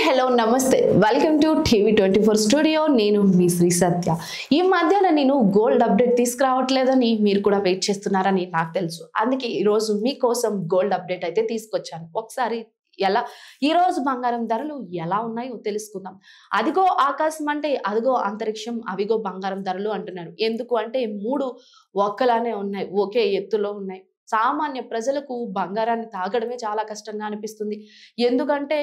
Hello నమస్తే welcome to టీవీ24 studio. నేను మీ శ్రీ సత్య. ఈ మధ్యన నేను గోల్డ్ అప్డేట్ తీసుకురావట్లేదని మీరు కూడా వెయిట్ చేస్తున్నారని నాకు తెలుసు. అందుకే ఈరోజు మీకోసం గోల్డ్ అప్డేట్ అయితే తీసుకొచ్చాను. ఒకసారి ఈ రోజు బంగారం ధరలు ఎలా ఉన్నాయో తెలుసుకుందాం. అదిగో ఆకాశం అంటే అదిగో అంతరిక్షం, అవిగో బంగారం ధరలు అంటున్నారు. ఎందుకు అంటే మూడు ఒక్కలానే ఉన్నాయి, ఒకే ఎత్తులో ఉన్నాయి. సామాన్య ప్రజలకు బంగారాన్ని తాగడమే చాలా కష్టంగా అనిపిస్తుంది. ఎందుకంటే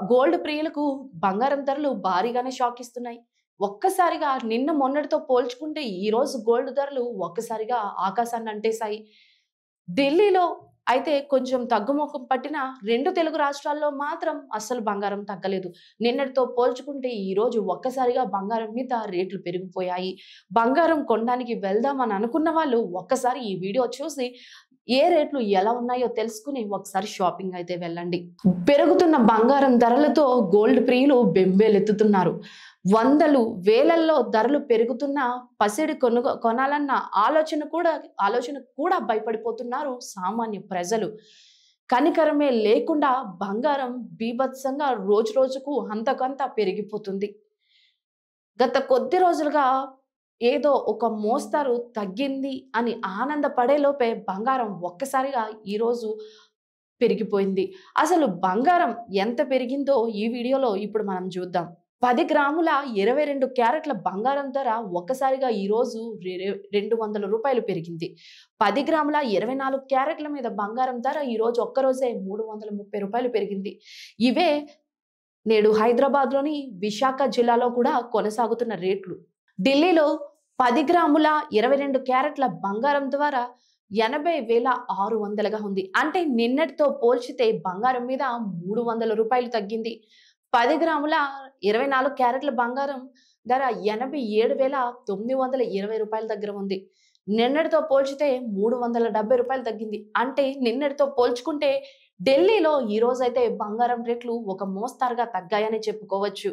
గోల్డ్ ప్రియులకు బంగారం ధరలు భారీగానే షాక్ ఇస్తున్నాయి. ఒక్కసారిగా నిన్న మొన్నటితో పోల్చుకుంటే ఈ రోజు గోల్డ్ ధరలు ఒక్కసారిగా ఆకాశాన్ని అంటేశాయి. ఢిల్లీలో అయితే కొంచెం తగ్గుముఖం పట్టిన 2 తెలుగు రాష్ట్రాల్లో మాత్రం అస్సలు బంగారం తగ్గలేదు. నిన్నటితో పోల్చుకుంటే ఈ రోజు ఒక్కసారిగా బంగారం మీద రేట్లు పెరిగిపోయాయి. బంగారం కొనడానికి వెళ్దామని అనుకున్న వాళ్ళు ఒక్కసారి ఈ వీడియో చూసి ఏ రేట్లు ఎలా ఉన్నాయో తెలుసుకుని ఒకసారి షాపింగ్ అయితే వెళ్ళండి. పెరుగుతున్న బంగారం ధరలతో గోల్డ్ ప్రియులు బెంబేలెత్తుతున్నారు. వందలు వేలల్లో ధరలు పెరుగుతున్న పసిడి కొనాలన్న ఆలోచన కూడా భయపడిపోతున్నారు సామాన్య ప్రజలు. కనికరమే లేకుండా బంగారం బీభత్సంగా రోజు రోజుకు అంతకంతా పెరిగిపోతుంది. గత కొద్ది రోజులుగా ఏదో ఒక మోస్తారు తగ్గింది అని ఆనందపడే లోపే బంగారం ఒక్కసారిగా ఈరోజు పెరిగిపోయింది. అసలు బంగారం ఎంత పెరిగిందో ఈ వీడియోలో ఇప్పుడు మనం చూద్దాం. 10 గ్రాముల 22 క్యారెట్ల బంగారం ధర ఒక్కసారిగా ఈరోజు 200 రూపాయలు పెరిగింది. 10 గ్రాముల 24 క్యారెట్ల మీద బంగారం ధర ఈరోజు ఒక్కరోజే 330 రూపాయలు పెరిగింది. ఇవే నేడు హైదరాబాద్లోని విశాఖ జిల్లాలో కూడా కొనసాగుతున్న రేట్లు. ఢిల్లీలో 10 గ్రాముల 22 క్యారెట్ల బంగారం ద్వారా 80,600గా ఉంది. అంటే నిన్నటితో పోల్చితే బంగారం మీద 300 రూపాయలు తగ్గింది. 10 గ్రాముల 24 క్యారెట్ల బంగారం ధర 87,920 రూపాయల దగ్గర ఉంది. నిన్నటితో పోల్చితే 370 రూపాయలు తగ్గింది. అంటే నిన్నటితో పోల్చుకుంటే ఢిల్లీలో ఈ రోజైతే బంగారం రేట్లు ఒక మోస్తారుగా తగ్గాయని చెప్పుకోవచ్చు.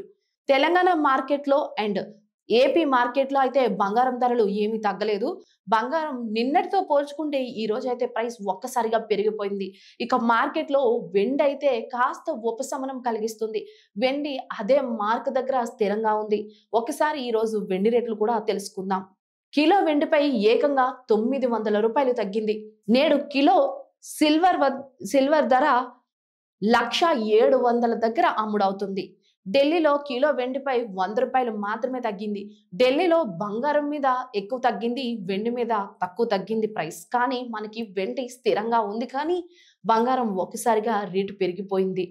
తెలంగాణ మార్కెట్లో అండ్ ఏపీ మార్కెట్లో అయితే బంగారం ధరలు ఏమీ తగ్గలేదు. బంగారం నిన్నటితో పోల్చుకుంటే ఈ రోజు అయితే ప్రైస్ ఒక్కసారిగా పెరిగిపోయింది. ఇక మార్కెట్లో వెండి అయితే కాస్త ఉపశమనం కలిగిస్తుంది. వెండి అదే మార్క్ దగ్గర స్థిరంగా ఉంది. ఒకసారి ఈ రోజు వెండి రేట్లు కూడా తెలుసుకుందాం. కిలో వెండిపై ఏకంగా 900 రూపాయలు తగ్గింది. నేడు కిలో సిల్వర్ ధర 1,700 దగ్గర అమ్ముడవుతుంది. ఢిల్లీలో కిలో వెండిపై 100 రూపాయలు మాత్రమే తగ్గింది. ఢిల్లీలో బంగారం మీద ఎక్కువ తగ్గింది, వెండి మీద తక్కువ తగ్గింది ప్రైస్. కానీ మనకి వెండి స్థిరంగా ఉంది, కానీ బంగారం ఒకసారిగా రేటు పెరిగిపోయింది.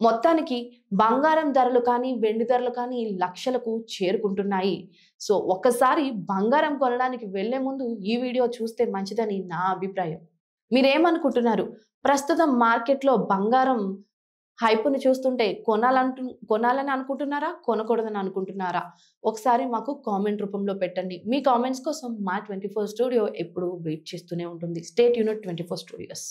మొత్తానికి బంగారం ధరలు కానీ వెండి ధరలు కానీ లక్షలకు చేరుకుంటున్నాయి. సో ఒక్కసారి బంగారం కొనడానికి వెళ్లే ముందు ఈ వీడియో చూస్తే మంచిదని నా అభిప్రాయం. మీరేమనుకుంటున్నారు? ప్రస్తుతం మార్కెట్లో బంగారం హైప్ను చూస్తుంటే కొనాలని అనుకుంటున్నారా, కొనకూడదని అనుకుంటున్నారా? ఒకసారి మాకు కామెంట్ రూపంలో పెట్టండి. మీ కామెంట్స్ కోసం మా 24 స్టూడియో ఎప్పుడు వెయిట్ చేస్తూనే ఉంటుంది. Stay tuned 24 studios.